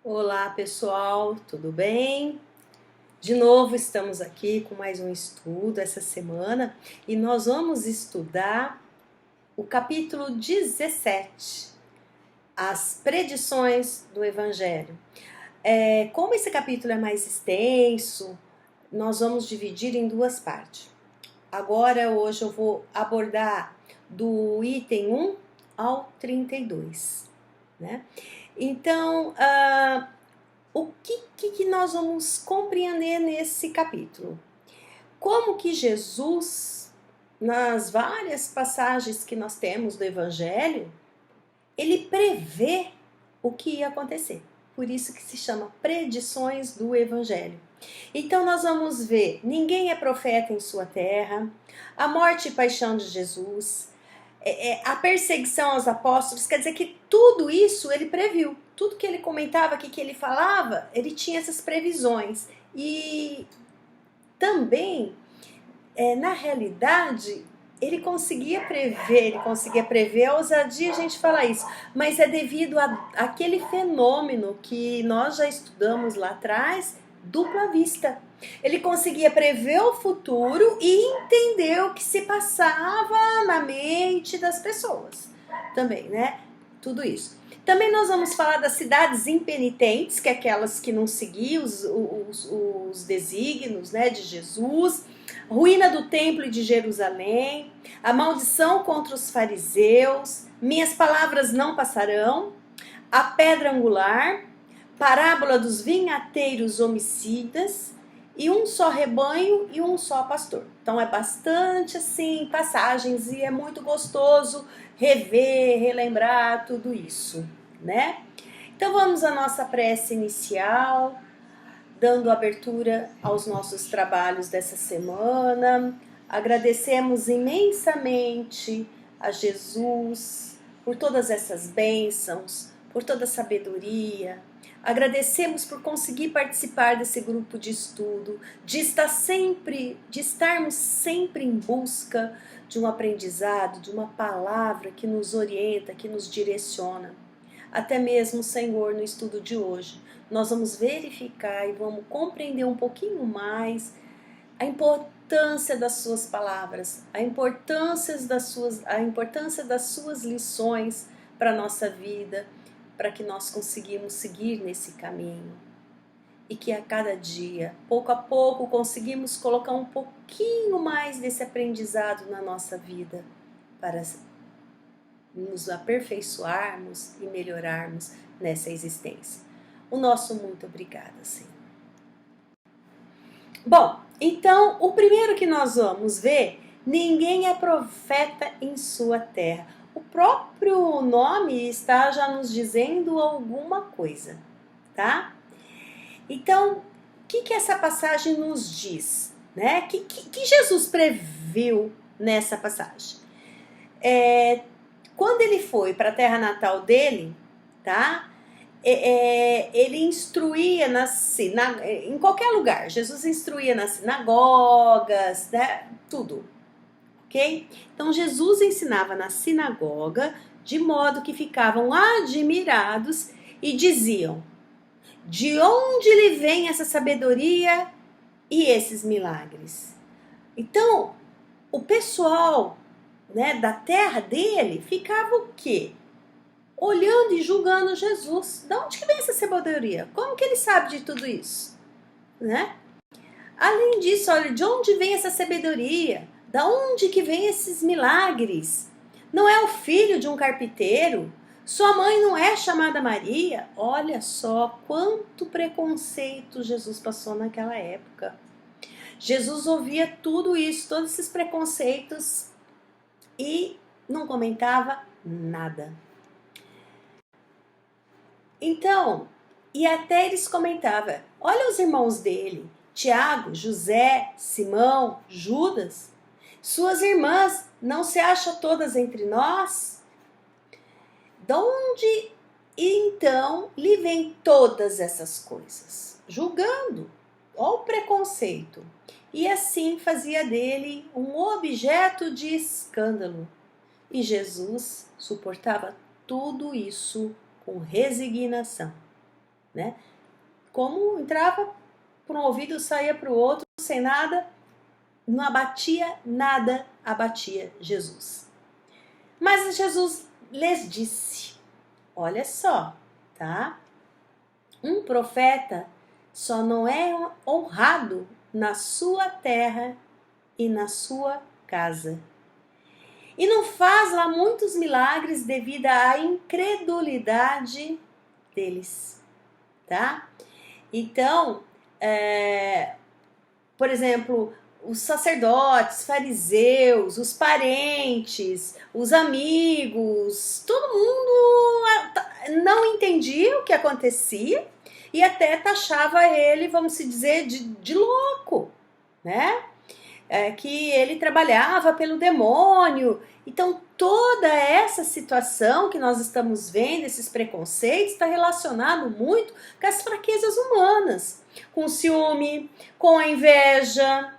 Olá pessoal, tudo bem? De novo estamos aqui com mais um estudo essa semana e nós vamos estudar o capítulo 17, as predições do Evangelho. Como esse capítulo é mais extenso, nós vamos dividir em duas partes. Hoje eu vou abordar do item 1 ao 32, né? Então, o que nós vamos compreender nesse capítulo? Como que Jesus, nas várias passagens que nós temos do Evangelho, ele prevê o que ia acontecer. Por isso que se chama predições do Evangelho. Então nós vamos ver, ninguém é profeta em sua terra, a morte e paixão de Jesus, a perseguição aos apóstolos, quer dizer que tudo isso ele previu. Tudo que ele comentava, que ele falava, ele tinha essas previsões. E também, na realidade, ele conseguia prever a ousadia a gente falar isso, mas é devido àquele fenômeno que nós já estudamos lá atrás, dupla vista. Ele conseguia prever o futuro e entender o que se passava na mente das pessoas também, né? Tudo isso. Também nós vamos falar das cidades impenitentes, que é aquelas que não seguiam os desígnios, né, de Jesus, ruína do templo de Jerusalém, a maldição contra os fariseus, minhas palavras não passarão, a pedra angular, parábola dos vinhateiros homicidas e um só rebanho e um só pastor. Então é bastante assim passagens e é muito gostoso rever, relembrar tudo isso, né? Então vamos à nossa prece inicial, dando abertura aos nossos trabalhos dessa semana. Agradecemos imensamente a Jesus por todas essas bênçãos, por toda a sabedoria. Agradecemos por conseguir participar desse grupo de estudo, de estarmos sempre em busca de um aprendizado, de uma palavra que nos orienta, que nos direciona. Até mesmo, Senhor, no estudo de hoje, nós vamos verificar e vamos compreender um pouquinho mais a importância das suas palavras, a importância das suas lições para a nossa vida, para que nós conseguimos seguir nesse caminho. E que a cada dia, pouco a pouco, conseguimos colocar um pouquinho mais desse aprendizado na nossa vida, para nos aperfeiçoarmos e melhorarmos nessa existência. O nosso muito obrigada, Senhor. Bom, então, o primeiro que nós vamos ver, ninguém é profeta em sua terra. O próprio nome está já nos dizendo alguma coisa, tá? Então, o que essa passagem nos diz? Né? Que Jesus previu nessa passagem? Quando ele foi para a terra natal dele, tá? Ele instruía em qualquer lugar. Jesus instruía nas sinagogas, né? Tudo, ok? Então Jesus ensinava na sinagoga, de modo que ficavam admirados e diziam: de onde lhe vem essa sabedoria e esses milagres? Então, o pessoal, né, da terra dele ficava o quê? Olhando e julgando Jesus. De onde que vem essa sabedoria? Como que ele sabe de tudo isso? Né? Além disso, olha, de onde vem essa sabedoria? Da onde que vem esses milagres? Não é o filho de um carpinteiro? Sua mãe não é chamada Maria? Olha só quanto preconceito Jesus passou naquela época. Jesus ouvia tudo isso, todos esses preconceitos e não comentava nada. Então, e até eles comentavam, olha os irmãos dele, Tiago, José, Simão, Judas, suas irmãs não se acham todas entre nós? De onde então lhe vem todas essas coisas? Julgando, olha o preconceito. E assim fazia dele um objeto de escândalo. E Jesus suportava tudo isso com resignação, né? Como entrava por um ouvido, saía para o outro, sem nada, não abatia nada, abatia Jesus. Mas Jesus lhes disse, olha só, tá? Um profeta só não é honrado na sua terra e na sua casa. E não faz lá muitos milagres devido à incredulidade deles, tá? Então, por exemplo, os sacerdotes, fariseus, os parentes, os amigos, todo mundo não entendia o que acontecia e até taxava ele, vamos se dizer, de louco, né? Que ele trabalhava pelo demônio. Então, toda essa situação que nós estamos vendo, esses preconceitos, está relacionado muito com as fraquezas humanas, com o ciúme, com a inveja,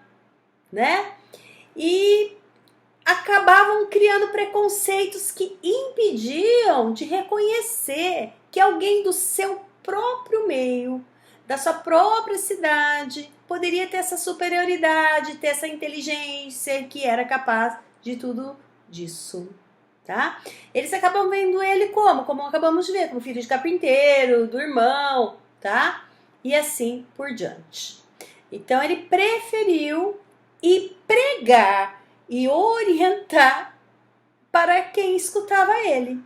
né? E acabavam criando preconceitos que impediam de reconhecer que alguém do seu próprio meio, da sua própria cidade, poderia ter essa superioridade, ter essa inteligência, que era capaz de tudo disso, tá? Eles acabam vendo ele como acabamos de ver, como filho de carpinteiro, do irmão, tá? E assim por diante. Então ele preferiu ir pregar e orientar para quem escutava ele,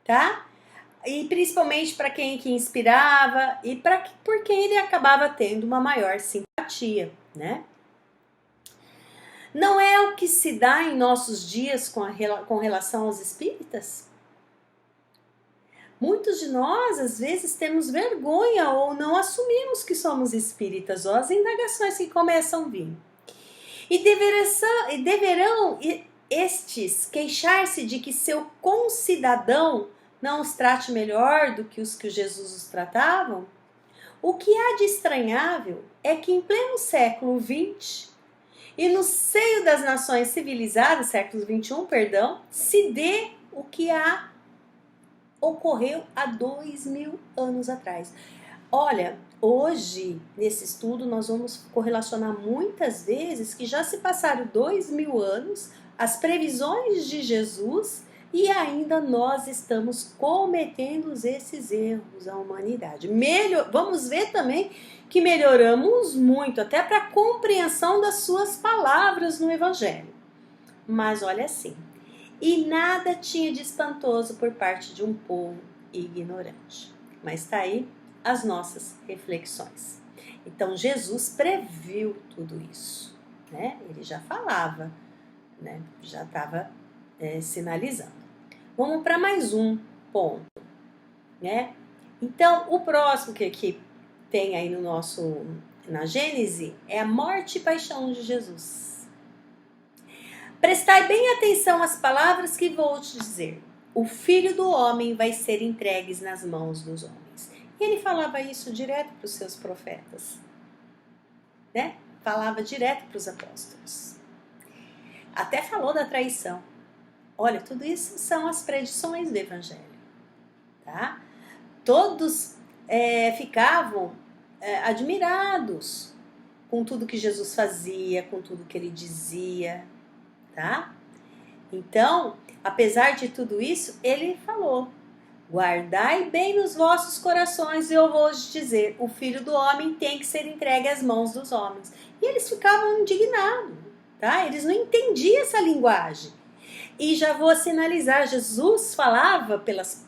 tá? E principalmente para quem que inspirava e por quem ele acabava tendo uma maior simpatia, né? Não é o que se dá em nossos dias com relação aos espíritas? Muitos de nós, às vezes, temos vergonha ou não assumimos que somos espíritas, ou as indagações que começam a vir. E deverão estes queixar-se de que seu concidadão não os trate melhor do que os que Jesus os tratavam? O que há de estranhável é que em pleno século XX e no seio das nações civilizadas, século XXI, se dê o que ocorreu há 2000 anos atrás. Olha, hoje, nesse estudo, nós vamos correlacionar muitas vezes que já se passaram 2000 anos, as previsões de Jesus, e ainda nós estamos cometendo esses erros, a humanidade. Vamos ver também que melhoramos muito, até para a compreensão das suas palavras no Evangelho. Mas olha assim, e nada tinha de espantoso por parte de um povo ignorante. Mas está aí as nossas reflexões. Então Jesus previu tudo isso, né? Ele já falava, né? Já estava sinalizando. Vamos para mais um ponto, né? Então o próximo que tem aí na Gênese é a morte e paixão de Jesus. Prestai bem atenção às palavras que vou te dizer. O Filho do Homem vai ser entregue nas mãos dos homens. E ele falava isso direto para os seus profetas, né? Falava direto para os apóstolos. Até falou da traição. Olha, tudo isso são as predições do Evangelho, tá? Todos ficavam admirados com tudo que Jesus fazia, com tudo que ele dizia, tá? Então, apesar de tudo isso, ele falou: guardai bem nos vossos corações, e eu vou te dizer, o Filho do Homem tem que ser entregue às mãos dos homens. E eles ficavam indignados, tá? Eles não entendiam essa linguagem. E já vou sinalizar, Jesus falava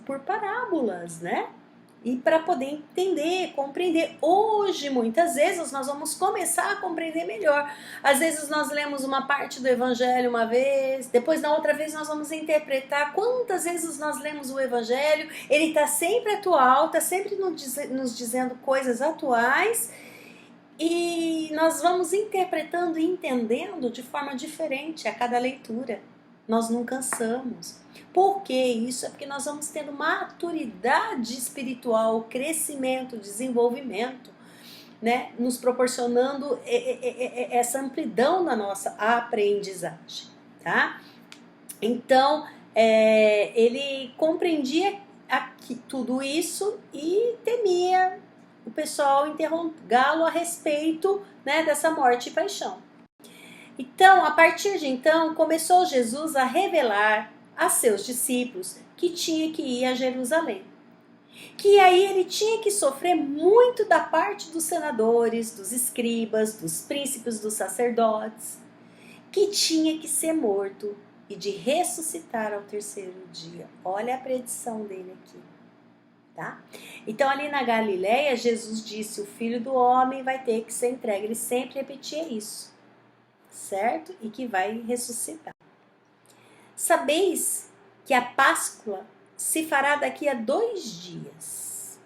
por parábolas, né? E para poder entender, compreender. Hoje, muitas vezes, nós vamos começar a compreender melhor. Às vezes nós lemos uma parte do Evangelho uma vez, depois na outra vez nós vamos interpretar. Quantas vezes nós lemos o Evangelho, ele está sempre atual, está sempre nos dizendo coisas atuais, e nós vamos interpretando e entendendo de forma diferente a cada leitura. Nós não cansamos. Por que isso? É porque nós vamos tendo maturidade espiritual, crescimento, desenvolvimento, né? Nos proporcionando essa amplidão na nossa aprendizagem, tá? Então, ele compreendia aqui, tudo isso e temia o pessoal interrogá-lo a respeito, né, dessa morte e paixão. Então, a partir de então, começou Jesus a revelar a seus discípulos que tinha que ir a Jerusalém. Que aí ele tinha que sofrer muito da parte dos senadores, dos escribas, dos príncipes, dos sacerdotes, que tinha que ser morto e de ressuscitar ao terceiro dia. Olha a predição dele aqui, tá? Então ali na Galileia, Jesus disse, o Filho do Homem vai ter que ser entregue. Ele sempre repetia isso, certo? E que vai ressuscitar. Sabeis que a Páscoa se fará daqui a 2 dias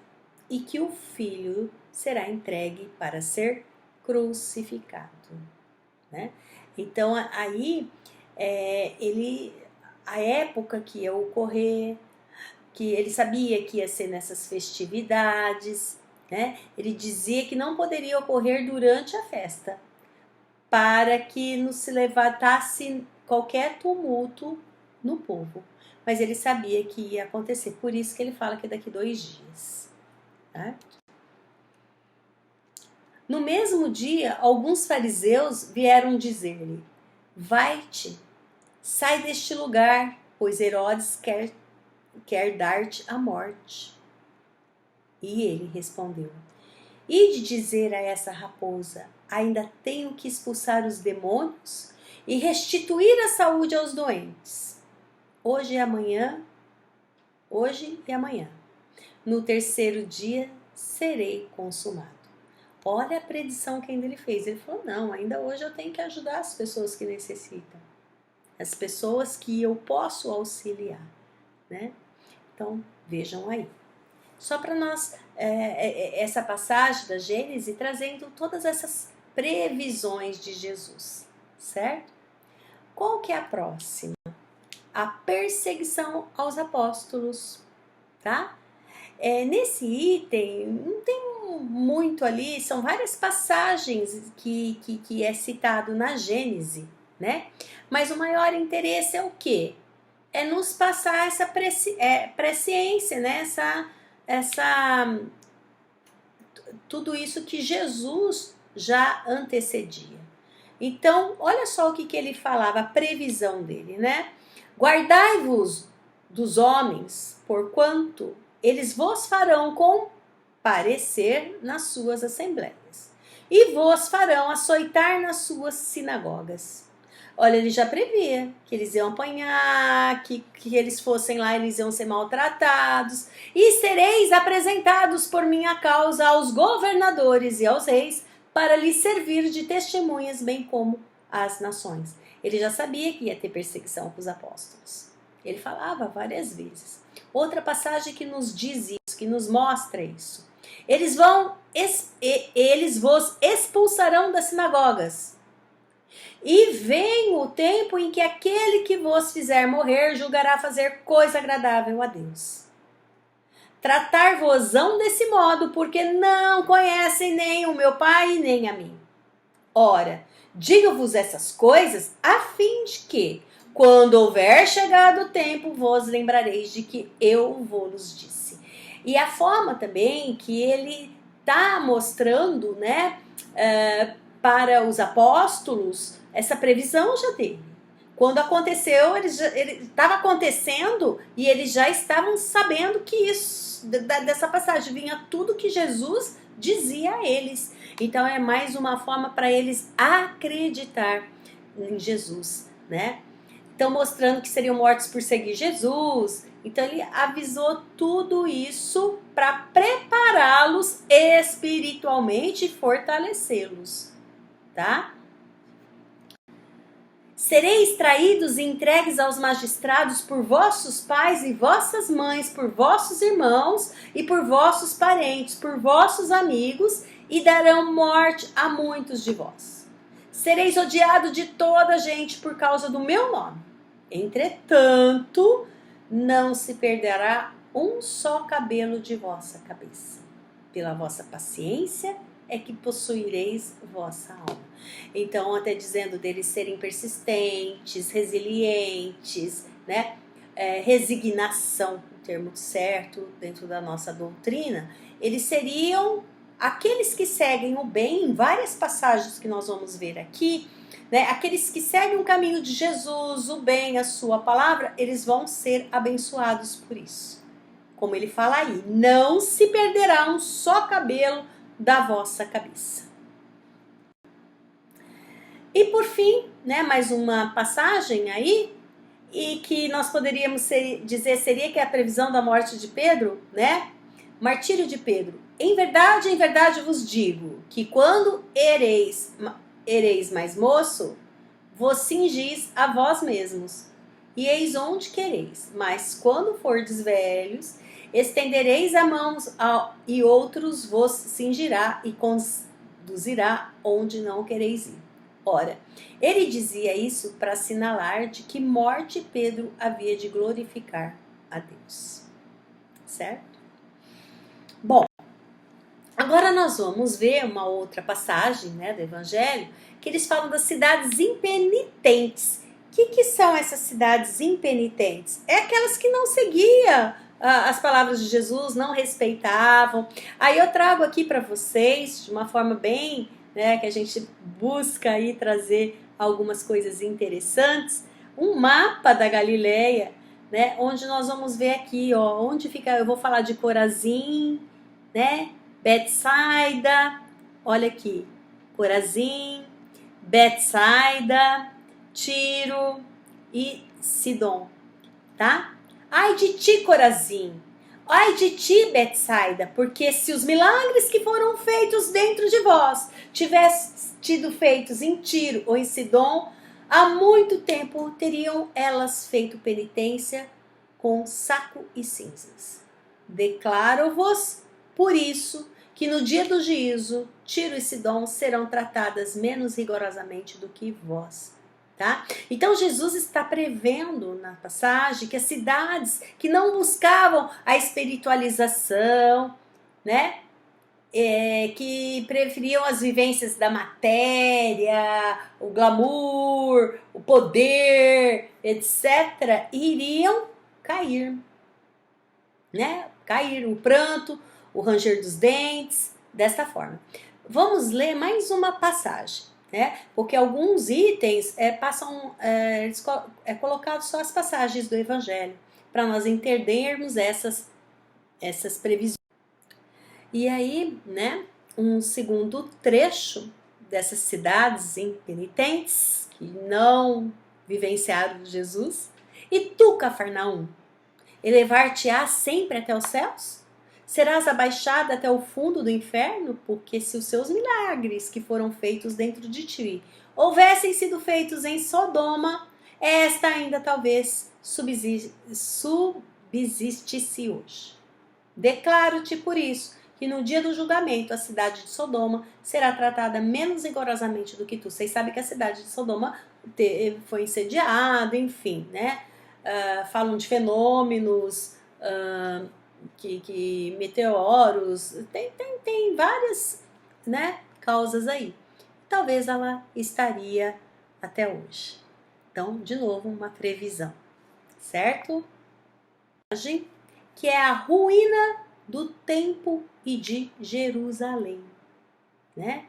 e que o Filho será entregue para ser crucificado, né? Então aí a época que ia ocorrer, que ele sabia que ia ser nessas festividades, né? Ele dizia que não poderia ocorrer durante a festa, para que não se levantasse qualquer tumulto no povo. Mas ele sabia que ia acontecer, por isso que ele fala que é daqui 2 dias. Tá? No mesmo dia, alguns fariseus vieram dizer-lhe, vai-te, sai deste lugar, pois Herodes quer dar-te a morte. E ele respondeu, ide dizer a essa raposa, ainda tenho que expulsar os demônios e restituir a saúde aos doentes. Hoje e amanhã, no terceiro dia serei consumado. Olha a predição que ainda ele fez. Ele falou, não, ainda hoje eu tenho que ajudar as pessoas que necessitam. As pessoas que eu posso auxiliar, né? Então, vejam aí. Só para nós, essa passagem da Gênesis, trazendo todas essas previsões de Jesus, certo? Qual que é a próxima? A perseguição aos apóstolos, tá? Nesse item, não tem muito ali, são várias passagens que é citado na Gênesis, né? Mas o maior interesse é o quê? É nos passar essa presciência, né? Tudo isso que Jesus já antecedia. Então, olha só o que ele falava, a previsão dele, né? Guardai-vos dos homens, porquanto eles vos farão comparecer nas suas assembleias, e vos farão açoitar nas suas sinagogas. Olha, ele já previa que eles iam apanhar, que eles fossem lá, eles iam ser maltratados. E sereis apresentados por minha causa aos governadores e aos reis, para lhes servir de testemunhas, bem como às nações. Ele já sabia que ia ter perseguição com os apóstolos. Ele falava várias vezes. Outra passagem que nos diz isso, que nos mostra isso. Eles vos expulsarão das sinagogas. E vem o tempo em que aquele que vos fizer morrer julgará fazer coisa agradável a Deus. Tratar-vos-ão desse modo, porque não conhecem nem o meu Pai nem a mim. Ora, digo-vos essas coisas a fim de que, quando houver chegado o tempo, vos lembrareis de que eu vos disse. E a forma também que ele está mostrando, né, para os apóstolos, essa previsão já dele. Quando aconteceu, ele estava acontecendo e eles já estavam sabendo que isso, dessa passagem, vinha tudo que Jesus dizia a eles. Então é mais uma forma para eles acreditar em Jesus, né? Então mostrando que seriam mortos por seguir Jesus. Então ele avisou tudo isso para prepará-los espiritualmente e fortalecê-los, tá? Sereis traídos e entregues aos magistrados por vossos pais e vossas mães, por vossos irmãos e por vossos parentes, por vossos amigos, e darão morte a muitos de vós. Sereis odiados de toda a gente por causa do meu nome. Entretanto, não se perderá um só cabelo de vossa cabeça. Pela vossa paciência é que possuireis vossa alma. Então, até dizendo deles serem persistentes, resilientes, né? Resignação. termo certo dentro da nossa doutrina, eles seriam aqueles que seguem o bem, em várias passagens que nós vamos ver aqui, né? Aqueles que seguem o caminho de Jesus, o bem, a sua palavra, eles vão ser abençoados por isso. Como ele fala aí, não se perderá um só cabelo da vossa cabeça. E por fim, né, mais uma passagem aí, e que nós poderíamos dizer seria que é a previsão da morte de Pedro, né? Martírio de Pedro. Em verdade vos digo, que quando ereis mais moço, vos cingis a vós mesmos, e eis onde quereis. Mas quando fordes velhos, estendereis a mão e outros vos cingirá e conduzirá onde não quereis ir. Ora, ele dizia isso para assinalar de que morte Pedro havia de glorificar a Deus. Certo? Bom, agora nós vamos ver uma outra passagem, né, do Evangelho, que eles falam das cidades impenitentes. O que são essas cidades impenitentes? É aquelas que não seguiam as palavras de Jesus, não respeitavam. Aí eu trago aqui para vocês, de uma forma bem, né, que a gente busca aí trazer algumas coisas interessantes, um mapa da Galileia, né, onde nós vamos ver aqui, ó, onde fica, eu vou falar de Corazim, né, Betsaida, olha aqui, Corazim, Betsaida, Tiro e Sidom, tá? Ai de ti, Corazim! Ai de ti, Betsaida! Porque se os milagres que foram feitos dentro de vós tivessem tido feitos em Tiro ou em Sidom, há muito tempo teriam elas feito penitência com saco e cinzas. Declaro-vos, por isso, que no dia do juízo, Tiro e Sidom serão tratadas menos rigorosamente do que vós. Tá? Então Jesus está prevendo na passagem que as cidades que não buscavam a espiritualização, né, que preferiam as vivências da matéria, o glamour, o poder, etc., iriam cair, né? Cair o pranto, o ranger dos dentes, desta forma. Vamos ler mais uma passagem. Né? Porque alguns itens colocados só as passagens do Evangelho, para nós entendermos essas previsões. E aí, né, um segundo trecho dessas cidades impenitentes, que não vivenciaram Jesus. E tu, Cafarnaum, elevar-te-á sempre até os céus? Serás abaixada até o fundo do inferno? Porque se os seus milagres que foram feitos dentro de ti houvessem sido feitos em Sodoma, esta ainda talvez subsistisse hoje. Declaro-te por isso que no dia do julgamento a cidade de Sodoma será tratada menos rigorosamente do que tu. Vocês sabem que a cidade de Sodoma foi incendiada, enfim, né? Falam de fenômenos... que meteoros, tem várias, né, causas aí. Talvez ela estaria até hoje. Então, de novo, uma previsão, certo? Que é a ruína do templo e de Jerusalém, né?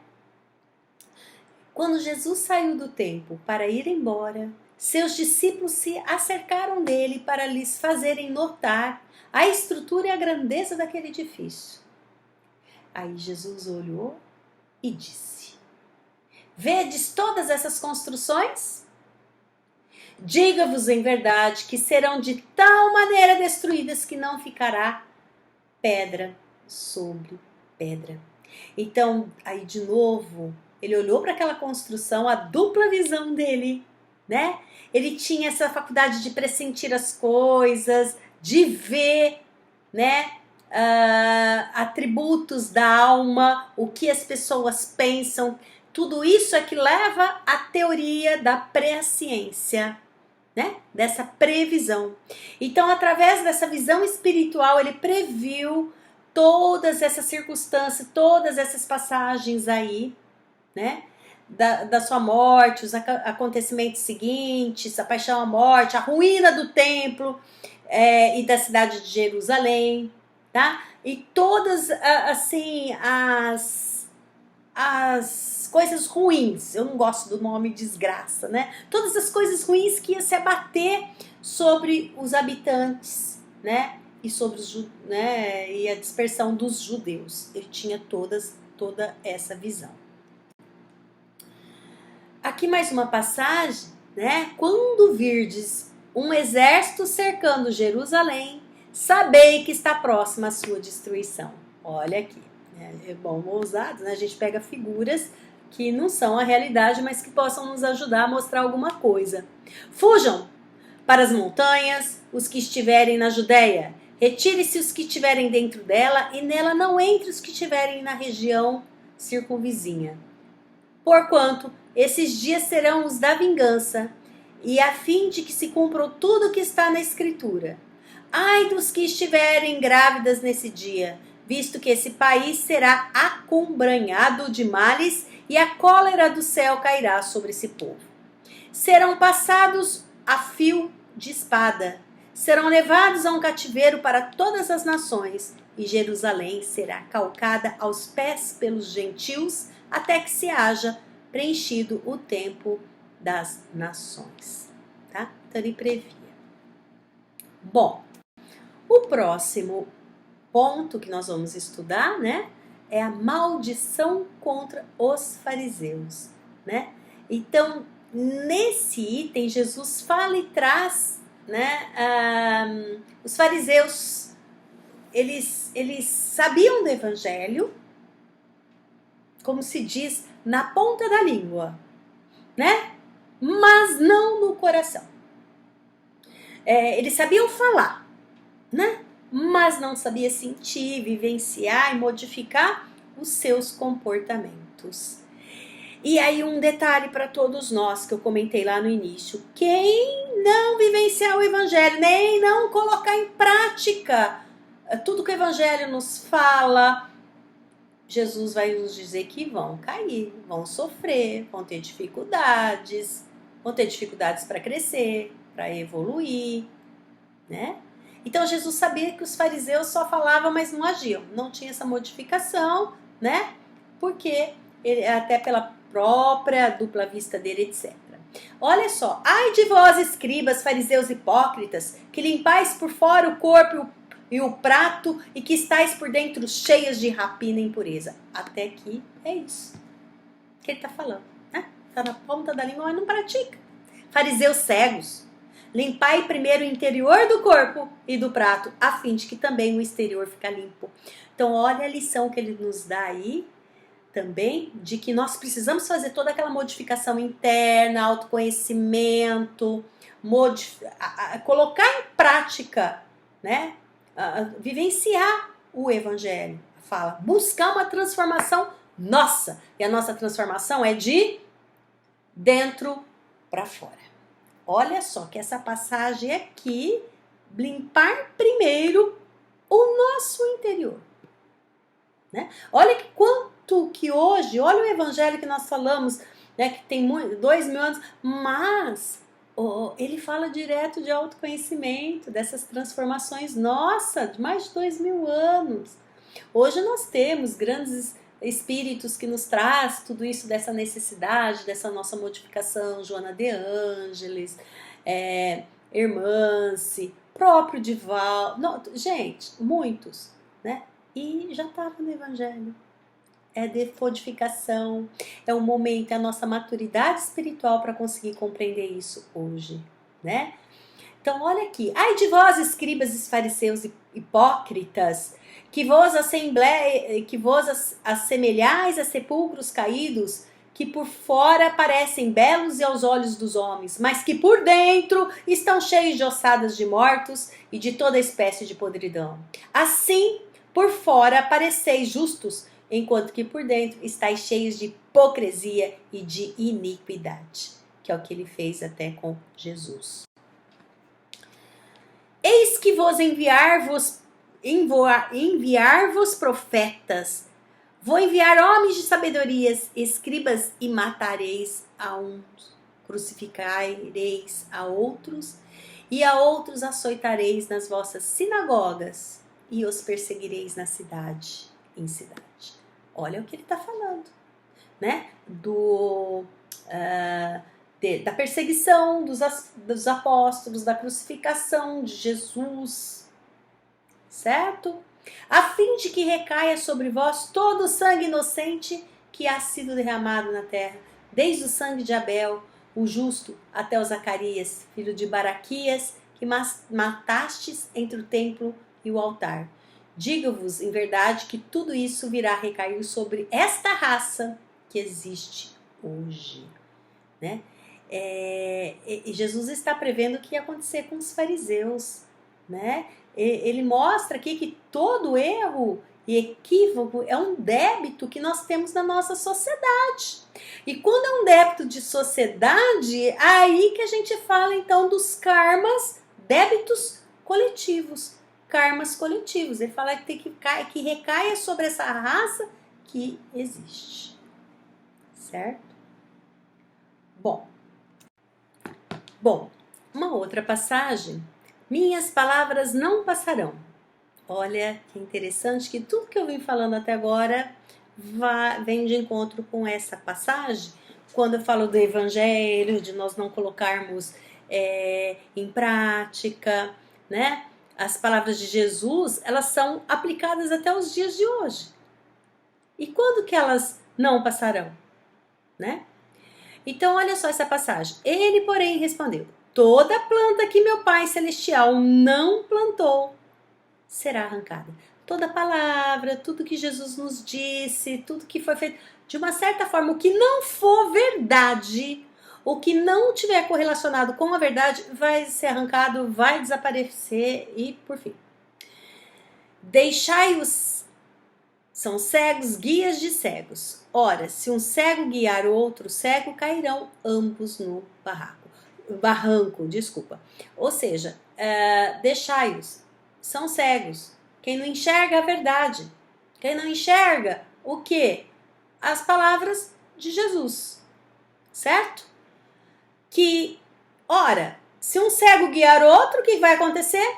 Quando Jesus saiu do templo para ir embora, seus discípulos se acercaram dele para lhes fazerem notar a estrutura e a grandeza daquele edifício. Aí Jesus olhou e disse: vedes todas essas construções? Diga-vos em verdade que serão de tal maneira destruídas que não ficará pedra sobre pedra. Então, aí de novo, ele olhou para aquela construção, a dupla visão dele, né? Ele tinha essa faculdade de pressentir as coisas, de ver, né, atributos da alma, o que as pessoas pensam. Tudo isso é que leva à teoria da presciência, né, dessa previsão. Então, através dessa visão espiritual, ele previu todas essas circunstâncias, todas essas passagens aí, né, da sua morte, os acontecimentos seguintes, a paixão, a morte, a ruína do templo, e da cidade de Jerusalém, tá? E todas, assim, as coisas ruins, eu não gosto do nome desgraça, né? Todas as coisas ruins que iam se abater sobre os habitantes, né? E sobre né? E a dispersão dos judeus. Ele tinha toda essa visão. Aqui mais uma passagem, né? Quando virdes um exército cercando Jerusalém, sabei que está próxima a sua destruição. Olha aqui, né? É bom ousado, né? A gente pega figuras que não são a realidade, mas que possam nos ajudar a mostrar alguma coisa. Fujam para as montanhas os que estiverem na Judéia. Retire-se os que estiverem dentro dela, e nela não entre os que estiverem na região circunvizinha. Porquanto esses dias serão os da vingança, e a fim de que se cumpra tudo o que está na Escritura. Ai dos que estiverem grávidas nesse dia, visto que esse país será acombranhado de males, e a cólera do céu cairá sobre esse povo. Serão passados a fio de espada, serão levados a um cativeiro para todas as nações, e Jerusalém será calcada aos pés pelos gentios, até que se haja preenchido o tempo das nações, tá? Então ele previa. Bom, o próximo ponto que nós vamos estudar, né, é a maldição contra os fariseus, né? Então, nesse item, Jesus fala e traz, né, os fariseus, eles sabiam do evangelho, como se diz, na ponta da língua, né? Mas não no coração. Eles sabiam falar, né? Mas não sabia sentir, vivenciar e modificar os seus comportamentos. E aí um detalhe para todos nós que eu comentei lá no início: quem não vivenciar o evangelho, nem não colocar em prática tudo que o evangelho nos fala, Jesus vai nos dizer que vão cair, vão sofrer, vão ter dificuldades para crescer, para evoluir, né? Então Jesus sabia que os fariseus só falavam, mas não agiam, não tinha essa modificação, né? Porque até pela própria dupla vista dele, etc. Olha só: ai de vós, escribas, fariseus hipócritas, que limpais por fora o corpo e o prato, e que estáis por dentro cheias de rapina e impureza. Até aqui é isso que ele está falando, né? Está na ponta da língua, mas não pratica. Fariseus cegos, limpai primeiro o interior do corpo e do prato, a fim de que também o exterior fique limpo. Então olha a lição que ele nos dá aí também, de que nós precisamos fazer toda aquela modificação interna, autoconhecimento, colocar em prática, né? Vivenciar o evangelho. Fala, buscar uma transformação nossa. E a nossa transformação é de dentro para fora. Olha só que essa passagem aqui, limpar primeiro o nosso interior, né? Olha que quanto que hoje, olha o evangelho que nós falamos, né, que tem 2000 anos, mas ele fala direto de autoconhecimento, dessas transformações, nossa, de mais de 2000 anos. Hoje nós temos grandes espíritos que nos traz tudo isso, dessa necessidade, dessa nossa modificação, Joana de Ângeles, Hermance, próprio Dival, gente, muitos, né? E já estava no evangelho. É decodificação, é um momento, é a nossa maturidade espiritual para conseguir compreender isso hoje, né? Então, olha aqui: ai de vós, escribas e fariseus hipócritas, que vos assemelhais a sepulcros caídos, que por fora parecem belos e aos olhos dos homens, mas que por dentro estão cheios de ossadas de mortos e de toda espécie de podridão. Assim, por fora pareceis justos, enquanto que por dentro estáis cheios de hipocrisia e de iniquidade, que é o que ele fez até com Jesus. Eis que vos enviar-vos profetas, vou enviar homens de sabedorias, escribas, e matareis a uns, crucificareis a outros, e a outros açoitareis nas vossas sinagogas e os perseguireis na cidade, em cidade. Olha o que ele está falando, né? Da perseguição dos apóstolos, da crucificação de Jesus, certo? A fim de que recaia sobre vós todo o sangue inocente que ha sido derramado na terra, desde o sangue de Abel, o justo, até o Zacarias, filho de Baraquias, que matastes entre o templo e o altar. Digo-vos, em verdade, que tudo isso virá recair sobre esta raça que existe hoje, né? E Jesus está prevendo o que ia acontecer com os fariseus, né? Ele mostra aqui que todo erro e equívoco é um débito que nós temos na nossa sociedade. E quando é um débito de sociedade, é aí que a gente fala então dos karmas, débitos coletivos. Karmas coletivos. Ele fala que tem que recaia sobre essa raça que existe. Certo? Bom, uma outra passagem. Minhas palavras não passarão. Olha que interessante que tudo que eu vim falando até agora vem de encontro com essa passagem. Quando eu falo do evangelho, de nós não colocarmos em prática, né? As palavras de Jesus, elas são aplicadas até os dias de hoje. E quando que elas não passarão, né? Então, olha só essa passagem. Ele, porém, respondeu: toda planta que meu Pai Celestial não plantou será arrancada. Toda palavra, tudo que Jesus nos disse, tudo que foi feito, de uma certa forma, o que não for verdade, o que não tiver correlacionado com a verdade, vai ser arrancado, vai desaparecer e, por fim. Deixai-os, são cegos, guias de cegos. Ora, se um cego guiar o outro cego, cairão ambos no barranco. Ou seja, deixai-os, são cegos. Quem não enxerga a verdade. Quem não enxerga o quê? As palavras de Jesus. Certo? Que, ora, se um cego guiar outro, o que vai acontecer?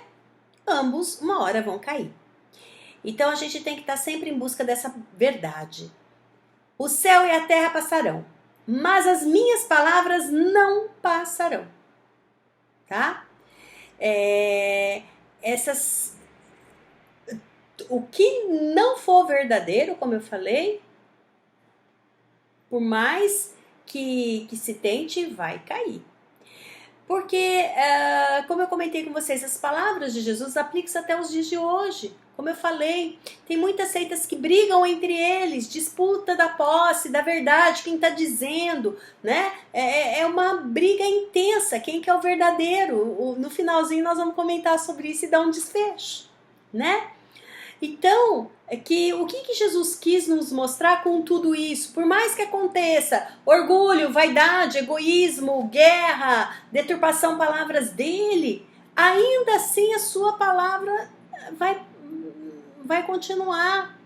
Ambos, uma hora, vão cair. Então, a gente tem que estar sempre em busca dessa verdade. O céu e a terra passarão, mas as minhas palavras não passarão. Tá? O que não for verdadeiro, como eu falei, por mais que se tente, vai cair. Porque, como eu comentei com vocês, as palavras de Jesus aplicam-se até os dias de hoje. Como eu falei, tem muitas seitas que brigam entre eles, disputa da posse, da verdade, quem está dizendo, né? É uma briga intensa, quem que é o verdadeiro. No finalzinho nós vamos comentar sobre isso e dar um desfecho, né? Então, o que Jesus quis nos mostrar com tudo isso? Por mais que aconteça orgulho, vaidade, egoísmo, guerra, deturpação, palavras dele, ainda assim a sua palavra vai continuar.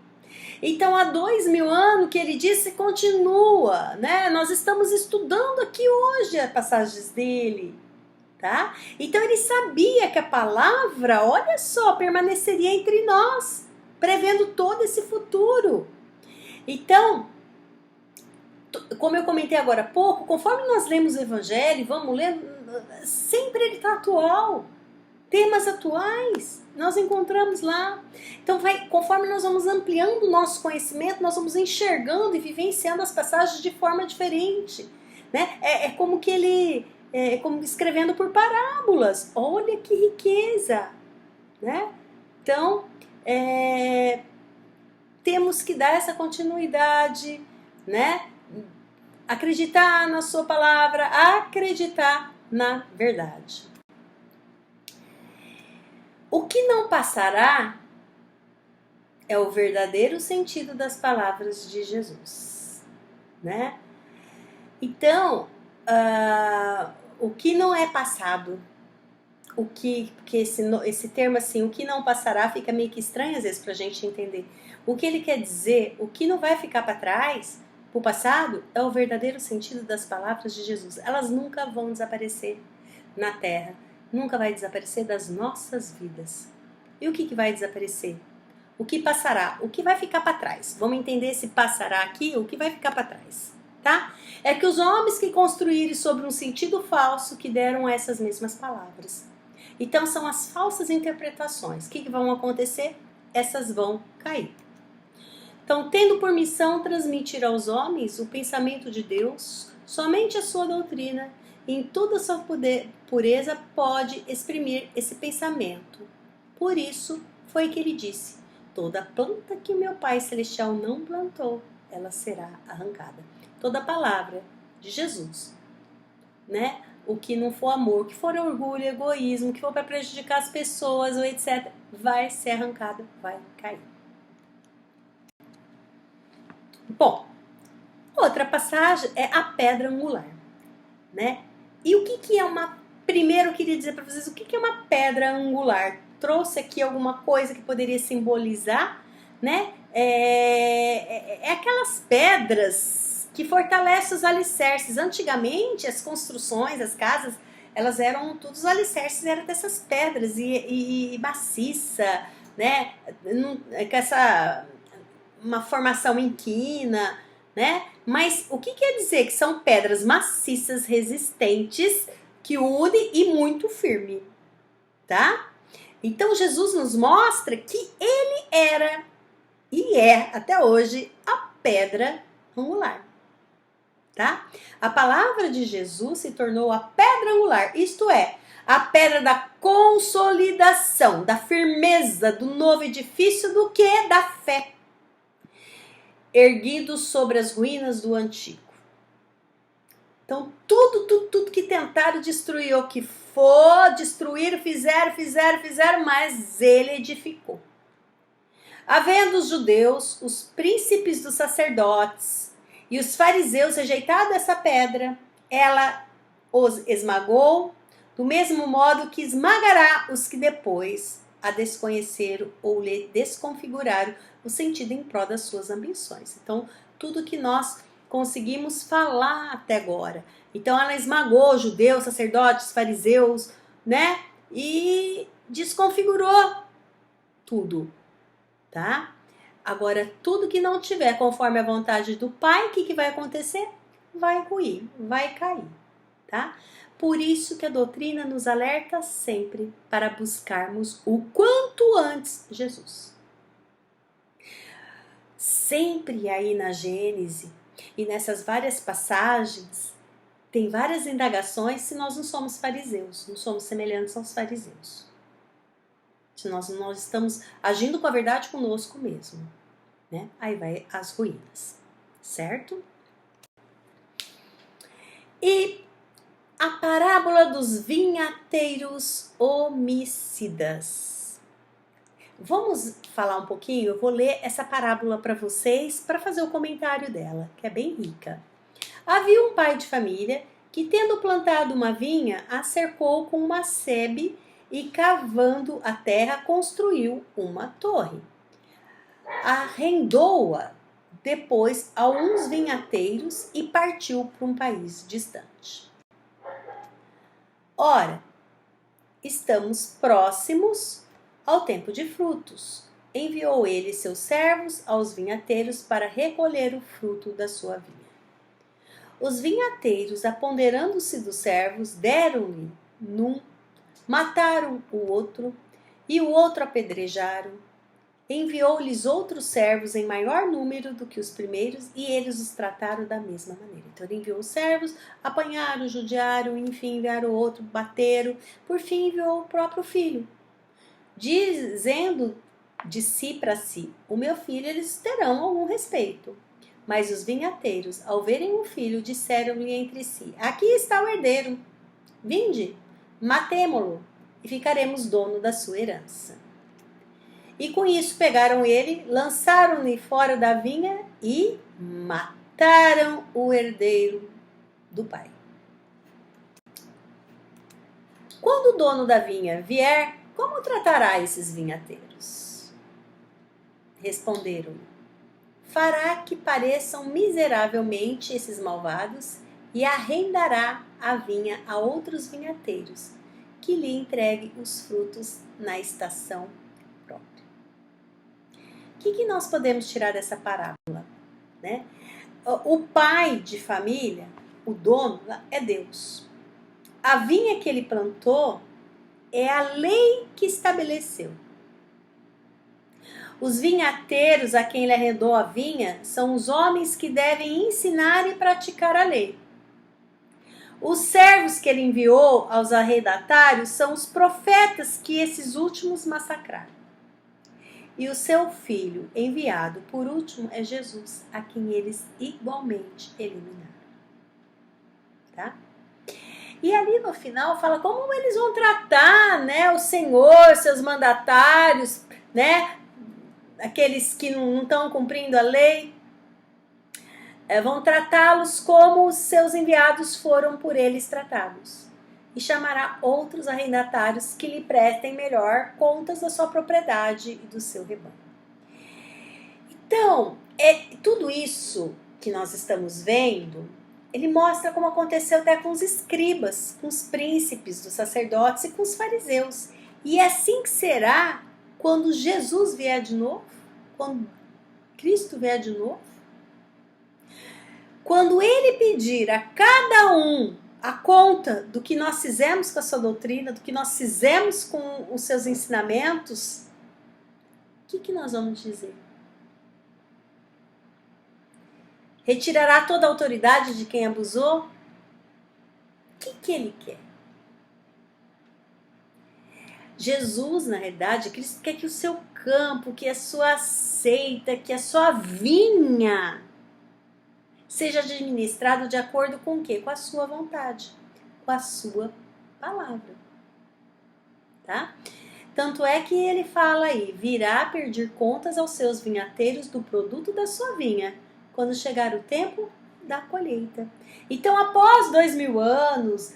Então, há 2000 anos que ele disse, continua, né? Nós estamos estudando aqui hoje as passagens dele, tá? Então, ele sabia que a palavra, olha só, permaneceria entre nós, prevendo todo esse futuro. Então, como eu comentei agora há pouco, conforme nós lemos o Evangelho, vamos ler, sempre ele está atual. Temas atuais, nós encontramos lá. Então, conforme nós vamos ampliando o nosso conhecimento, nós vamos enxergando e vivenciando as passagens de forma diferente. Né? Como que ele, como escrevendo por parábolas. Olha que riqueza! Né? Então, temos que dar essa continuidade, né? Acreditar na sua palavra, acreditar na verdade. O que não passará é o verdadeiro sentido das palavras de Jesus, né? Então, o que não é passado, porque esse termo assim, o que não passará, fica meio que estranho às vezes para a gente entender. O que ele quer dizer, o que não vai ficar para trás, para o passado, é o verdadeiro sentido das palavras de Jesus. Elas nunca vão desaparecer na terra. nunca vai desaparecer das nossas vidas. E o que vai desaparecer? O que passará? O que vai ficar para trás? Vamos entender esse passará aqui, o que vai ficar para trás, tá? É que os homens que construíram sobre um sentido falso que deram essas mesmas palavras. Então são as falsas interpretações. O que vão acontecer? Essas vão cair. Então, tendo por missão transmitir aos homens o pensamento de Deus, somente a sua doutrina, em toda a sua pureza, pode exprimir esse pensamento. Por isso foi que ele disse: toda planta que meu Pai Celestial não plantou, ela será arrancada. Toda palavra de Jesus, né? O que não for amor, o que for orgulho, egoísmo, o que for para prejudicar as pessoas, ou etc., vai ser arrancado, vai cair. Bom, outra passagem é a pedra angular, né? E o que é uma... Primeiro eu queria dizer para vocês o que é uma pedra angular. Trouxe aqui alguma coisa que poderia simbolizar, né? É aquelas pedras que fortalecem os alicerces. Antigamente, as construções, as casas, elas eram todos os alicerces, eram dessas pedras e maciça, né? Com essa... uma formação em quina, né? Mas o que quer dizer? Que são pedras maciças, resistentes, que unem e muito firme, tá? Então Jesus nos mostra que ele era e é até hoje a pedra angular, tá? A palavra de Jesus se tornou a pedra angular, isto é, a pedra da consolidação, da firmeza do novo edifício, do que? Da fé, erguido sobre as ruínas do antigo. Então, tudo que tentaram destruir, o que for destruir, fizeram, mas ele edificou. Havendo os judeus, os príncipes dos sacerdotes e os fariseus rejeitado essa pedra, ela os esmagou, do mesmo modo que esmagará os que depois a desconheceram ou lhe desconfiguraram o sentido em prol das suas ambições. Então, tudo que nós conseguimos falar até agora. Então, ela esmagou judeus, sacerdotes, fariseus, né? E desconfigurou tudo, tá? Agora, tudo que não tiver conforme a vontade do Pai, o que vai acontecer? Vai ruir, vai cair, tá? Por isso que a doutrina nos alerta sempre para buscarmos o quanto antes Jesus. Sempre aí na Gênese e nessas várias passagens, tem várias indagações se nós não somos fariseus, não somos semelhantes aos fariseus. Se nós estamos agindo com a verdade conosco mesmo, né? Aí vai as ruínas, certo? E a parábola dos vinhateiros homicidas. Vamos falar um pouquinho? Eu vou ler essa parábola para vocês para fazer o comentário dela, que é bem rica. Havia um pai de família que, tendo plantado uma vinha, a cercou com uma sebe e, cavando a terra, construiu uma torre. Arrendou-a depois a uns vinhateiros e partiu para um país distante. Ora, estamos próximos ao tempo de frutos. Enviou ele seus servos aos vinhateiros para recolher o fruto da sua vinha. Os vinhateiros, apoderando-se dos servos, deram-lhe num, mataram o outro, e o outro apedrejaram. Enviou-lhes outros servos em maior número do que os primeiros, e eles os trataram da mesma maneira. Então ele enviou os servos, apanharam, judiaram, enfim enviaram outro, bateram, por fim enviou o próprio filho, dizendo de si para si: o meu filho, eles terão algum respeito. Mas os vinhateiros, ao verem o filho, disseram-lhe entre si: aqui está o herdeiro, vinde, matemo-lo e ficaremos dono da sua herança. E com isso pegaram ele, lançaram-no fora da vinha e mataram o herdeiro do pai. Quando o dono da vinha vier, como tratará esses vinhateiros? Responderam-lhe: fará que pareçam miseravelmente esses malvados e arrendará a vinha a outros vinhateiros, que lhe entregue os frutos na estação própria. O que nós podemos tirar dessa parábola, né? O pai de família, o dono, é Deus. A vinha que ele plantou é a lei que estabeleceu. Os vinhateiros a quem ele arrendou a vinha são os homens que devem ensinar e praticar a lei. Os servos que ele enviou aos arrendatários são os profetas que esses últimos massacraram. E o seu filho, enviado por último, é Jesus, a quem eles igualmente eliminaram. Tá? E ali no final fala como eles vão tratar, né, o Senhor, seus mandatários, né, aqueles que não estão cumprindo a lei. Vão tratá-los como os seus enviados foram por eles tratados. E chamará outros arrendatários que lhe prestem melhor contas da sua propriedade e do seu rebanho. Então, tudo isso que nós estamos vendo, ele mostra como aconteceu até com os escribas, com os príncipes, dos sacerdotes e com os fariseus. E é assim que será quando Jesus vier de novo, quando Cristo vier de novo. Quando ele pedir a cada um a conta do que nós fizemos com a sua doutrina, do que nós fizemos com os seus ensinamentos, o que nós vamos dizer? Retirará toda a autoridade de quem abusou? O que ele quer? Jesus, na realidade, Cristo quer que o seu campo, que a sua seita, que a sua vinha seja administrado de acordo com o quê? Com a sua vontade, com a sua palavra. Tá? Tanto é que ele fala aí, virá pedir contas aos seus vinhateiros do produto da sua vinha, quando chegar o tempo da colheita. Então, após 2000 anos,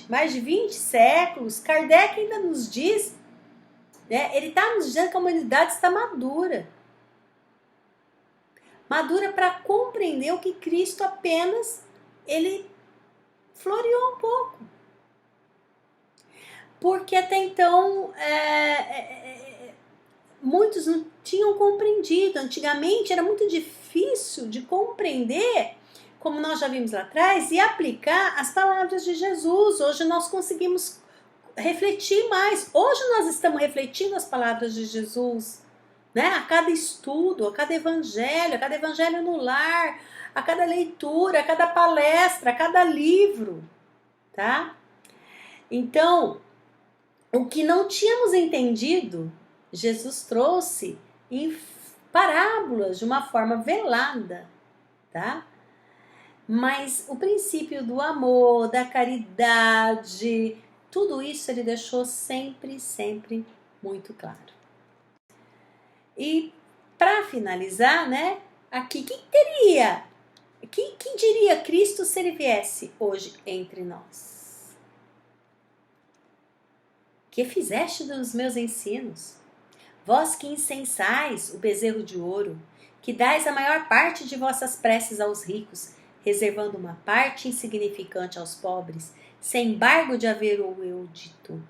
mais de 20 séculos, Kardec ainda nos diz, né, ele está nos dizendo que a humanidade está madura. Madura para compreender o que Cristo apenas, ele floreou um pouco. Porque até então, muitos não tinham compreendido. Antigamente era muito difícil de compreender, como nós já vimos lá atrás, e aplicar as palavras de Jesus. Hoje nós conseguimos refletir mais. Hoje nós estamos refletindo as palavras de Jesus, né? A cada estudo, a cada evangelho no lar, a cada leitura, a cada palestra, a cada livro, tá? Então, o que não tínhamos entendido, Jesus trouxe em parábolas, de uma forma velada, tá? Mas o princípio do amor, da caridade, tudo isso ele deixou sempre, sempre muito claro. E para finalizar, né, aqui, que diria Cristo se ele viesse hoje entre nós? Que fizeste dos meus ensinos? Vós que incensais o bezerro de ouro, que dais a maior parte de vossas preces aos ricos, reservando uma parte insignificante aos pobres, sem embargo de haver o eu dito.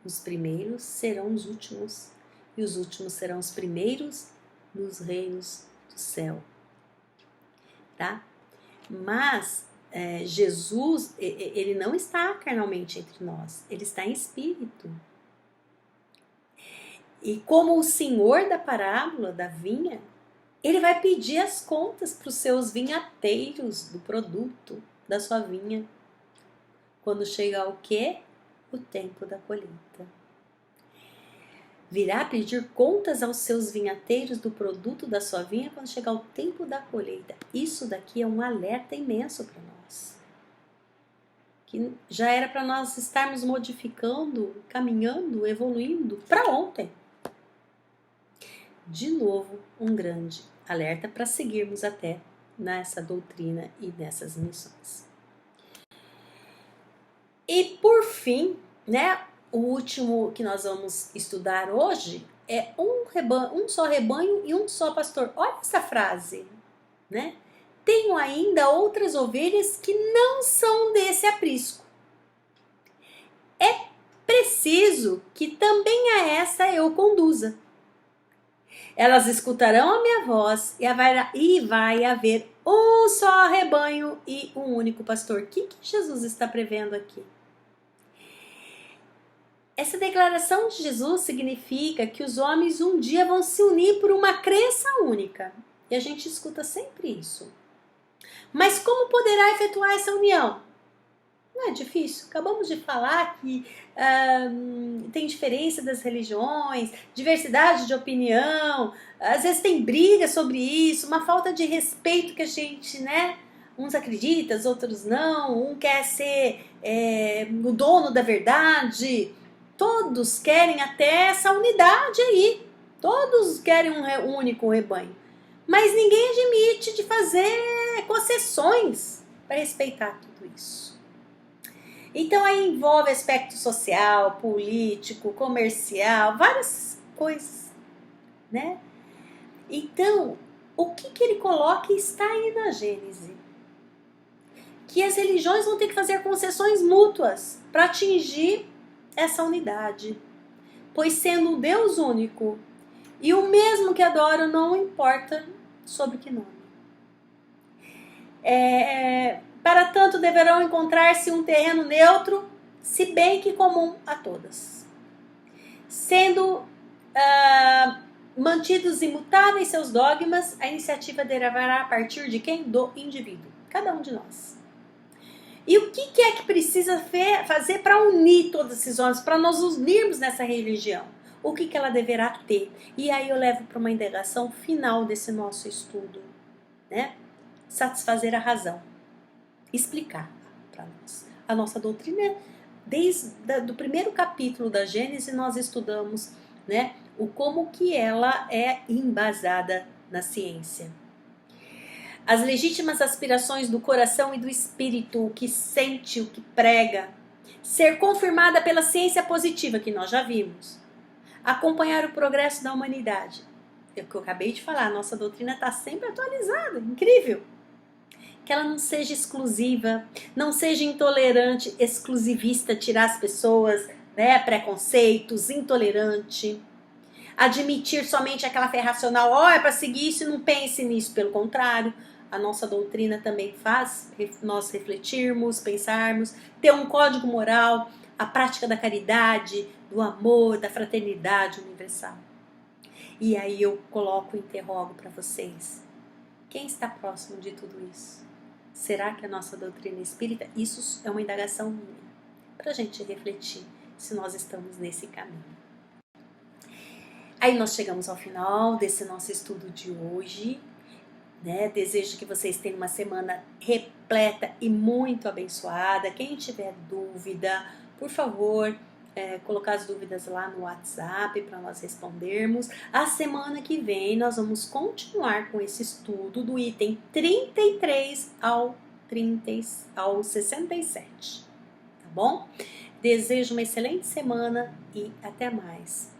Os primeiros serão os últimos, e os últimos serão os primeiros nos reinos do céu. Tá? Mas Jesus, ele não está carnalmente entre nós, ele está em espírito. E como o senhor da parábola da vinha, ele vai pedir as contas para os seus vinhateiros do produto da sua vinha. Quando chegar o quê? O tempo da colheita. Virá pedir contas aos seus vinhateiros do produto da sua vinha quando chegar o tempo da colheita. Isso daqui é um alerta imenso para nós. Que já era para nós estarmos modificando, caminhando, evoluindo para ontem. De novo, um grande alerta para seguirmos até nessa doutrina e nessas missões. E por fim, né? O último que nós vamos estudar hoje é um só rebanho e um só pastor. Olha essa frase, né? Tenho ainda outras ovelhas que não são desse aprisco. é preciso que também a essa eu conduza. Elas escutarão a minha voz e vai haver um só rebanho e um único pastor. O que Jesus está prevendo aqui? Essa declaração de Jesus significa que os homens um dia vão se unir por uma crença única. E a gente escuta sempre isso. Mas como poderá efetuar essa união? Não é difícil. Acabamos de falar que tem diferença das religiões, diversidade de opinião, às vezes tem briga sobre isso, uma falta de respeito que a gente, né? Uns acreditam, outros não, um quer ser o dono da verdade. Todos querem até essa unidade aí. Todos querem um único rebanho. Mas ninguém admite de fazer concessões para respeitar tudo isso. Então aí envolve aspecto social, político, comercial, várias coisas, né? Então, o que ele coloca está aí na Gênesis. Que as religiões vão ter que fazer concessões mútuas para atingir essa unidade. Pois sendo um Deus único e o mesmo que adoram, não importa sobre que nome. Para tanto deverão encontrar-se um terreno neutro, se bem que comum a todas. Sendo mantidos imutáveis seus dogmas, a iniciativa derivará a partir de quem? Do indivíduo, cada um de nós. E o que é que precisa fazer para unir todos esses homens, para nós unirmos nessa religião? O que ela deverá ter? E aí eu levo para uma indagação final desse nosso estudo, né? Satisfazer a razão. Explicar para nós. A nossa doutrina, desde o primeiro capítulo da Gênesis, nós estudamos, né, o como que ela é embasada na ciência. As legítimas aspirações do coração e do espírito, o que sente, o que prega, ser confirmada pela ciência positiva, que nós já vimos, acompanhar o progresso da humanidade. É o que eu acabei de falar, a nossa doutrina está sempre atualizada, incrível. Que ela não seja exclusiva, não seja intolerante, exclusivista, tirar as pessoas, né, preconceitos, intolerante. Admitir somente aquela fé racional, é para seguir isso e não pense nisso, pelo contrário. A nossa doutrina também faz nós refletirmos, pensarmos, ter um código moral, a prática da caridade, do amor, da fraternidade universal. E aí eu coloco e interrogo para vocês, quem está próximo de tudo isso? Será que a nossa doutrina espírita? Isso é uma indagação minha, para a gente refletir se nós estamos nesse caminho. Aí nós chegamos ao final desse nosso estudo de hoje, né? Desejo que vocês tenham uma semana repleta e muito abençoada. Quem tiver dúvida, por favor, colocar as dúvidas lá no WhatsApp para nós respondermos. A semana que vem nós vamos continuar com esse estudo do item 33 ao 67, tá bom? Desejo uma excelente semana e até mais.